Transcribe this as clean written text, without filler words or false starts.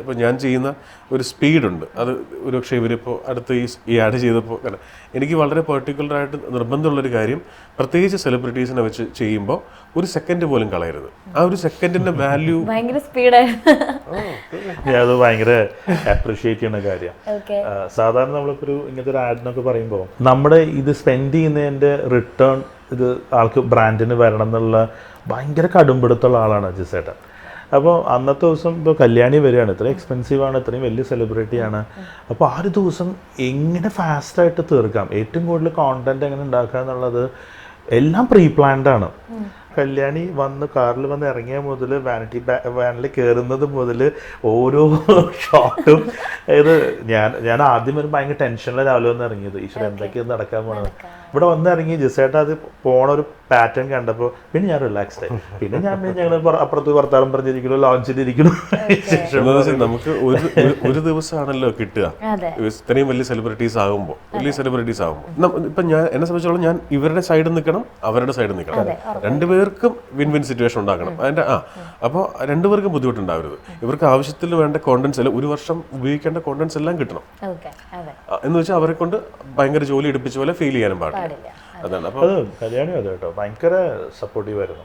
ഇപ്പോൾ ഞാൻ ചെയ്യുന്ന ഒരു സ്പീഡുണ്ട്, അത് ഒരുപക്ഷെ ഇവരിപ്പോൾ അടുത്ത് ഈ ആഡ് ചെയ്തപ്പോൾ എനിക്ക് വളരെ പെർട്ടിക്കുലറായിട്ട് നിർബന്ധമുള്ളൊരു കാര്യം, പ്രത്യേകിച്ച് സെലിബ്രിറ്റീസിനെ വെച്ച് ചെയ്യുമ്പോൾ ഒരു സെക്കൻഡ് പോലും കളയരുത്. ആ ഒരു സെക്കൻഡിന്റെ വാല്യൂ ഭയങ്കര സ്പീഡായിരുന്നു. അത് ഭയങ്കര അപ്രീഷിയേറ്റ് ചെയ്യുന്ന കാര്യം. സാധാരണ നമ്മളിപ്പോൾ ഒരു ഇങ്ങനത്തെ ഒരു ആഡിനൊക്കെ പറയുമ്പോൾ നമ്മുടെ ഇത് സ്പെൻഡ് ചെയ്യുന്നതിൻ്റെ റിട്ടേൺ ഇത് ആൾക്ക് ബ്രാൻഡിന് വരണം എന്നുള്ള ഭയങ്കര കടുംപിടുത്തുള്ള ആളാണ് ജിസേട്ടൻ. അപ്പോൾ അന്നത്തെ ദിവസം ഇപ്പോൾ കല്യാണി വരികയാണ്, ഇത്രയും എക്സ്പെൻസീവാണ്, ഇത്രയും വലിയ സെലിബ്രിറ്റിയാണ്. അപ്പോൾ ആ ഒരു ദിവസം എങ്ങനെ ഫാസ്റ്റായിട്ട് തീർക്കാം, ഏറ്റവും കൂടുതൽ കോണ്ടന്റ് എങ്ങനെ ഉണ്ടാക്കുക എന്നുള്ളത് എല്ലാം പ്രീ പ്ലാൻഡ് ആണ്. കല്യാണി വന്ന് കാറിൽ വന്ന് ഇറങ്ങിയ മുതൽ വാനിൽ കയറുന്നത് മുതൽ ഓരോ ഷോട്ടും ഇത് ഞാൻ ആദ്യം ഒരു ഭയങ്കര ടെൻഷനിൽ രാവിലെ വന്ന് ഇറങ്ങിയത്, ഈശ്വരൻ എന്തൊക്കെയാണ് നടക്കാൻ പോണത്. ഇവിടെ വന്ന് ഇറങ്ങി ജിസേട്ട അത് പോണ ഒരു പാറ്റേൺ കണ്ടപ്പോൾ പിന്നെ ഞാൻ റിലാക്സ്ഡ് ആയി. പിന്നെ ഞങ്ങൾ അപ്പുറത്ത് വർത്താനം പറഞ്ഞിരിക്കുന്നു, ലോഞ്ചിലിരിക്കുന്നു. നമുക്ക് ഒരു ദിവസമാണല്ലോ കിട്ടുക ഇത്രയും വലിയ സെലിബ്രിറ്റീസ് ആകുമ്പോൾ. ഇപ്പം എന്നെ സംബന്ധിച്ചോളം ഞാൻ ഇവരുടെ സൈഡിൽ നിൽക്കണം, അവരുടെ സൈഡിൽ നിൽക്കണം, രണ്ടുപേർക്കും വിൻ വിൻ സിറ്റുവേഷൻ ഉണ്ടാക്കണം. അതിൻ്റെ അപ്പോൾ രണ്ടുപേർക്കും ബുദ്ധിമുട്ടുണ്ടാവരുത്. ഇവർക്ക് ആവശ്യത്തിൽ വേണ്ട കോണ്ടന്റ്സ് എല്ലാം, ഒരു വർഷം ഉപയോഗിക്കേണ്ട കോണ്ടന്റ്സ് എല്ലാം കിട്ടണം എന്ന് വെച്ചാൽ അവരെ കൊണ്ട് ഭയങ്കര ജോലി എടുപ്പിച്ച പോലെ ഫീൽ ചെയ്യാനും പാടില്ല. അതാണ്. അപ്പോൾ കല്യാണി അതെ കേട്ടോ, ഭയങ്കര സപ്പോർട്ടീവ് ആയിരുന്നു.